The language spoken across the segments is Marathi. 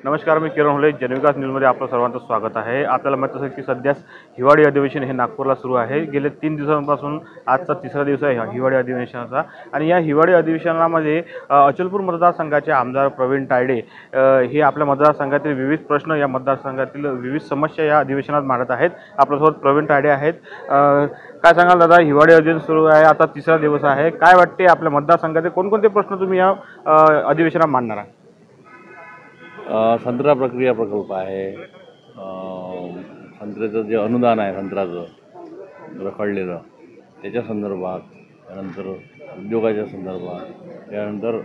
नमस्कार, मी किरण होले. जनविकास न्यूजमध्ये आपलं सर्वांचं स्वागत आहे. आपल्याला माहीत असेल की सध्याच हिवाळी अधिवेशन हे नागपूरला सुरू आहे. गेले 3 दिवसांपासून आजचा तिसरा दिवस आहे हिवाळी अधिवेशनाचा. आणि या हिवाळी अधिवेशनामध्ये अचलपूर मतदारसंघाचे आमदार प्रवीण तायडे हे आपल्या मतदारसंघातील विविध प्रश्न, या मतदारसंघातील विविध समस्या या अधिवेशनात मांडत आहेत. आपल्यासोबत प्रवीण तायडे आहेत. काय सांगाल दादा, हिवाळी अधिवेशन सुरू आहे, आता तिसरा दिवस आहे. काय वाटते, आपल्या मतदारसंघाचे कोणकोणते प्रश्न तुम्ही या अधिवेशनात मांडणार आहात? संत्रा प्रक्रिया प्रकल्प आहे. संत्र्याचं जे अनुदान आहे संत्र्याचं रखडलेलं, त्याच्या संदर्भात, त्यानंतर उद्योगाच्या संदर्भात, त्यानंतर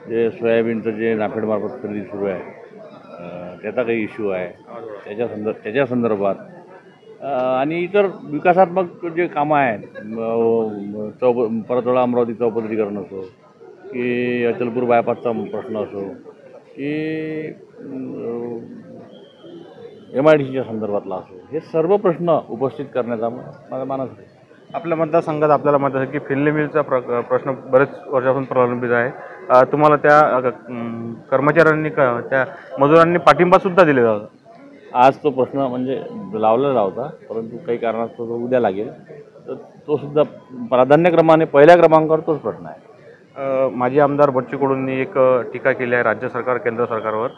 जे सोयाबीनचं जे नाफेडमार्फत खरेदी सुरू आहे त्याचा काही इश्यू आहे त्याच्या संदर्भात, आणि इतर विकासात्मक जे कामं आहेत, परतवाडा अमरावती चौपदरीकरण असो की अचलपूर बायपासचा प्रश्न असो की MIDCच्या संदर्भातला असो, हे सर्व प्रश्न उपस्थित करण्याचा माझा मानस आहे. आपल्या मतदारसंघात आपल्याला माहीत आहे की फिल्ली मिलचा प्रश्न बरेच वर्षापासून प्रलंबित आहे. तुम्हाला त्या कर्मचाऱ्यांनी त्या मजुरांनी पाठिंबा सुद्धा दिलेला होता. आज तो प्रश्न म्हणजे लावलेला होता, परंतु काही कारणास्तव तो उद्या लागेल, तर तो सुद्धा प्राधान्यक्रमाने पहिल्या क्रमांकावर तोच प्रश्न आहे. माजी आमदार बच्चू कडूंनी एक टीका केली आहे राज्य सरकार केंद्र सरकारवर.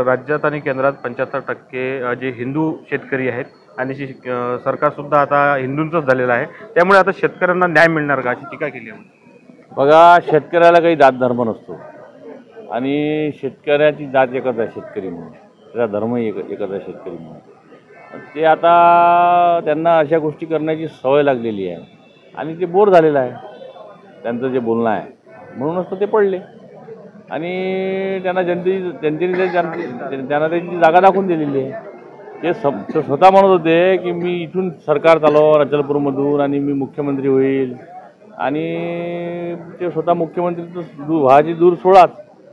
राज्यात आणि केंद्रात 75% जे हिंदू शेतकरी आहेत आणि सरकारसुद्धा आता हिंदूंचंच झालेलं आहे, त्यामुळे आता शेतकऱ्यांना न्याय मिळणार का, अशी टीका केली आहे. बघा, शेतकऱ्याला काही जात धर्म नसतो आणि शेतकऱ्याची जात एकच आहे शेतकरी म्हणून, त्याचा धर्मही एकच आहे शेतकरी म्हणून. ते आता त्यांना अशा गोष्टी करण्याची सवय लागलेली आहे आणि ते बोर झालेलं आहे त्यांचं जे बोलणं आहे, म्हणूनच तर ते पडले. आणि त्यांना जनतेने त्यांना त्यांची जागा दाखवून दिलेली आहे. ते स्वतः म्हणत होते की मी इथून सरकार चालवणार अचलपूरमधून आणि मी मुख्यमंत्री होईल, आणि ते स्वतः मुख्यमंत्री तर व्हायची दूर सोडाच,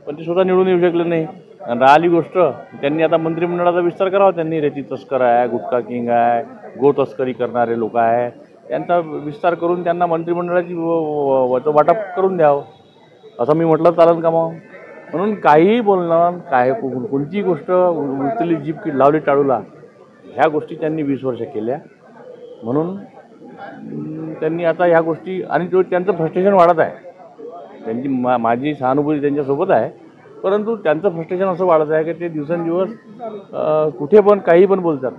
पण ते स्वतः निवडून येऊ शकले नाही. आणि राहिली गोष्ट, त्यांनी आता मंत्रिमंडळाचा विस्तार करावा. त्यांनी रेती तस्कर आहे, गुटखा किंग आहे, गो तस्करी करणारे लोक आहे, त्यांचा विस्तार करून त्यांना मंत्रिमंडळाची वाटप करून द्यावं, असं मी म्हटलं चालेल का मग? म्हणून काहीही बोलणं, काय कोणतीही गोष्ट उचलली, जीभ लावली टाळूला, ह्या गोष्टी त्यांनी 20 वर्ष केल्या. म्हणून त्यांनी आता ह्या गोष्टी, आणि त्यांचं फ्रस्ट्रेशन वाढत आहे. त्यांची माझी सहानुभूती त्यांच्यासोबत आहे, परंतु त्यांचं फ्रस्ट्रेशन असं वाढत आहे की ते दिवसेंदिवस कुठे पण काही पण बोलतात.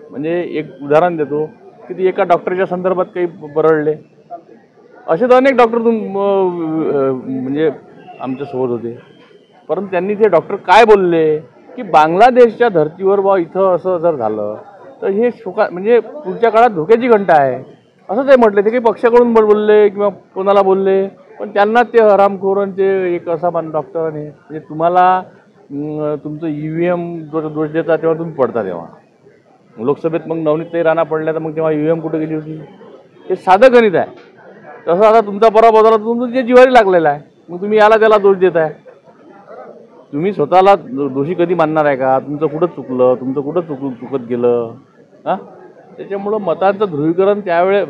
म्हणजे एक उदाहरण देतो की ते एका डॉक्टरच्या संदर्भात काही बरळले, असे तर अनेक डॉक्टर म्हणजे आमच्यासोबत होते, परंतु त्यांनी ते डॉक्टर काय बोलले की बांगलादेशच्या धर्तीवर बा इथं असं जर झालं तर हे म्हणजे पुढच्या काळात धोक्याची घंटा आहे, असं ते म्हटले. ते काही पक्षाकडून बोलले किंवा कोणाला बोलले, पण त्यांना ते हरामखोर ते एक असा डॉक्टरांनी, म्हणजे तुम्हाला तुमचं EVM दोष देता तेव्हा तुम्ही पडता. तेव्हा लोकसभेत मग नवनीत राणा पडल्या, तर मग तेव्हा EVM कुठे गेली होती? हे साधं गणित आहे. तसं आता तुमचा पराभव झाला, तुमचं जे जिव्हारी लागलेला आहे, मग तुम्ही याला त्याला दोष देत आहे. तुम्ही स्वतःला दोषी कधी मानणार आहे का? तुमचं कुठं चुकलं, तुमचं कुठं चुकत गेलं? हां, त्याच्यामुळं मतांचं ध्रुवीकरण त्यावेळे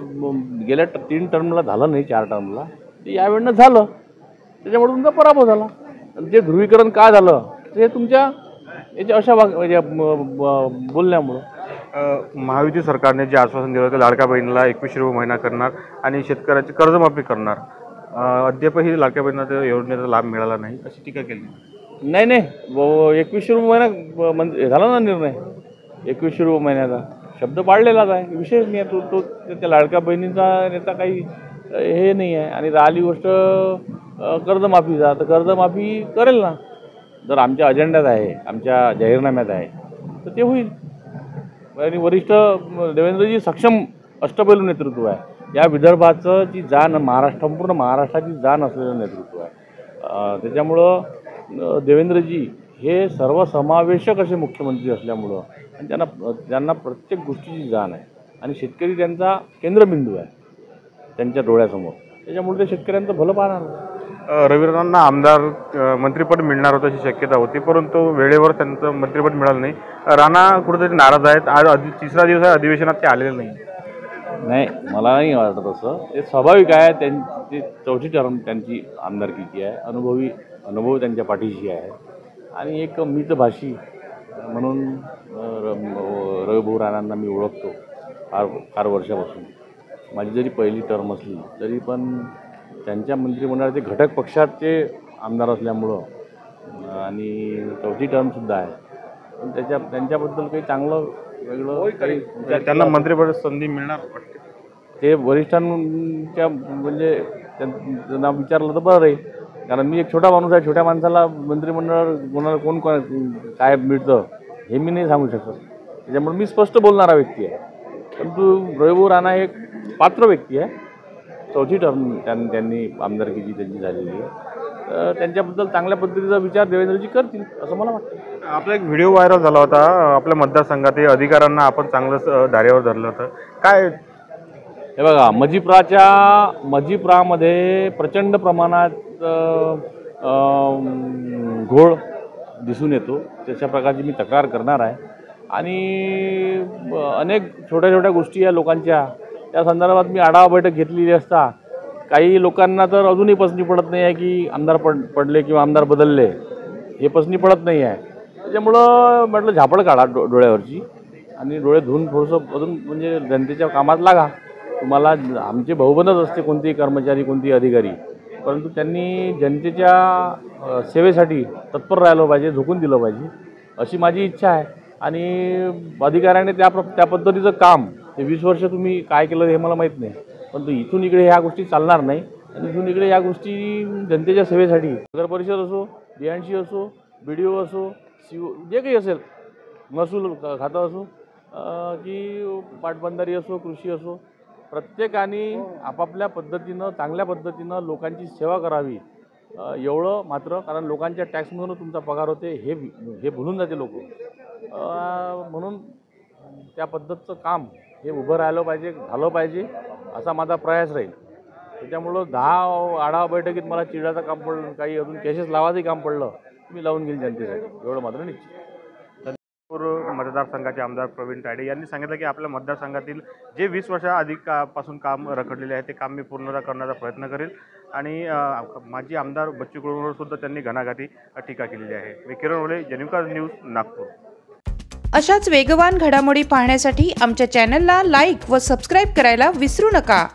गेल्या 3 टर्मला झालं नाही, 4 टर्मला, ते यावेळेनं झालं. त्याच्यामुळे तुमचा पराभव झाला. जे ध्रुवीकरण काय झालं ते तुमच्या याच्या अशा बोलण्यामुळं. महायुती सरकारने जे आश्वासन दिलं होतं, लाडक्या बहिणीला 2100 रुपये महिना करणार आणि शेतकऱ्याची कर्जमाफी करणार, अद्यापही लाडक्या बहिणीला योजनेचा लाभ मिळाला नाही, अशी टीका केली. नाही, 2100 रुपये महिना झाला ना निर्णय. 2100 रुपये महिन्याचा शब्द पाळलेलाच आहे, विशेष नाही. तो त्या लाडक्या बहिणीचा नेता काही हे नाही आहे. आणि राहिली गोष्ट कर्जमाफीचा, तर कर्जमाफी करेल ना, जर आमच्या अजेंड्यात आहे, आमच्या जाहीरनाम्यात आहे, तर ते होईल. आणि वरिष्ठ देवेंद्रजी सक्षम अष्टपैलू नेतृत्व आहे. या विदर्भाचं जी जाण संपूर्ण महाराष्ट्राची जाण असलेलं नेतृत्व आहे. त्याच्यामुळं देवेंद्रजी हे सर्वसमावेशक असे मुख्यमंत्री असल्यामुळं, आणि त्यांना प्रत्येक गोष्टीची जाण आहे, आणि शेतकरी त्यांचा केंद्रबिंदू आहे त्यांच्या डोळ्यासमोर. त्याच्यामुळे ते शेतकऱ्यांचं भलं पाहणार. रवी राणांना आमदार मंत्रिपद मिळणार होतं अशी शक्यता होती, परंतु वेळेवर त्यांचं मंत्रिपद मिळालं नाही. राणा कुठेतरी नाराज आहेत. आज तिसरा दिवस आहे अधिवेशनात, ते आलेले नाही. मला नाही वाटत असं. ते स्वाभाविक आहे. त्यांची 4थी टर्म त्यांची आमदारकीची आहे. अनुभव त्यांच्या पाठीशी आहे, आणि एक मितभाषी म्हणून रविभाऊ राणांना मी ओळखतो फार वर्षापासून. माझी जरी पहिली टर्म असली तरी पण त्यांच्या मंत्रिमंडळाचे घटक पक्षाचे आमदार असल्यामुळं आणि चौथी टर्मसुद्धा आहे, पण त्यांच्याबद्दल काही चांगलं वेगळं काही त्यांना मंत्रिपद संधी मिळणार वाटते. ते वरिष्ठांच्या म्हणजे त्यांना विचारलं तर बरं राहील, कारण मी एक छोटा माणूस आहे. छोट्या माणसाला मंत्रिमंडळ कोणाला कोण काय मिळतं हे मी नाही सांगू शकत. त्याच्यामुळे मी स्पष्ट बोलणारा व्यक्ती आहे. परंतु रविभाऊ राणा एक पात्र व्यक्ती आहे. चौथी टर्म त्यांनी आमदारकीची त्यांची झालेली आहे, तर त्यांच्याबद्दल चांगल्या पद्धतीचा विचार देवेंद्रजी करतील असं मला वाटतं. आपला एक व्हिडिओ व्हायरल झाला होता आपल्या मतदारसंघातील अधिकाऱ्यांना आपण चांगलंच धारेवर धरलं होतं. काय हे बघा, मजिप्रामध्ये प्रचंड प्रमाणात घोळ दिसून येतो. तशा प्रकारची मी तक्रार करणार आहे. आणि अनेक छोट्या छोट्या गोष्टी या लोकांच्या त्या संदर्भात मी आढावा बैठक घेतलेली असता काही लोकांना तर अजूनही पसंती पडत नाही आहे की आमदार पडले किंवा आमदार बदलले, हे पसंती पडत नाही आहे. त्याच्यामुळं म्हटलं झापड काढा डोळ्यावरची आणि डोळे धुवून थोडंसं अजून म्हणजे जनतेच्या कामात लागा. तुम्हाला आमचे भाऊबंदच असते कोणतेही कर्मचारी कोणतेही अधिकारी, परंतु त्यांनी जनतेच्या सेवेसाठी तत्पर राहिलं पाहिजे, झोकून दिलं पाहिजे अशी माझी इच्छा आहे. आणि अधिकाऱ्याने त्या पद्धतीचं काम ते 20 वर्ष तुम्ही काय केलं हे मला माहीत नाही, परंतु इथून इकडे ह्या गोष्टी चालणार नाही. आणि इथून इकडे या गोष्टी जनतेच्या सेवेसाठी नगर परिषद असो, DNC असो, BDO असो, CO जे काही असेल, महसूल खातं असो की पाटबंधारी असो, कृषी असो, प्रत्येकाने आपापल्या पद्धतीनं चांगल्या पद्धतीनं लोकांची सेवा करावी एवढं मात्र. कारण लोकांच्या टॅक्समधून तुमचा पगार होते हे भुलून जाते लोक. म्हणून त्या पद्धतीचं काम हे उभं राहिलं पाहिजे, झालं पाहिजे असा माझा प्रयास राहील. त्याच्यामुळं 10 आढावा बैठकीत मला चिडाचं काम पडलं, काही अजून केसेस लावायचंही काम पडलं, मी लावून घेईल जनतेसाठी एवढं मात्र निश्चित. मतदारसंघाचे आमदार प्रवीण तायडे यांनी सांगितलं की आपल्या मतदारसंघातील जे 20 वर्षापासून काम रखडलेले आहे ते काम मी पूर्णतः करण्याचा प्रयत्न करेल. आणि माजी आमदार बच्चू कडूंवर सुद्धा त्यांनी घणाघाती टीका केलेली आहे. मी किरण ओले, जनयुक्त न्यूज, नागपूर. अशाच वेगवान घडामोडी पाहण्यासाठी आमच्या चॅनलला लाईक व सबस्क्राईब करायला विसरू नका.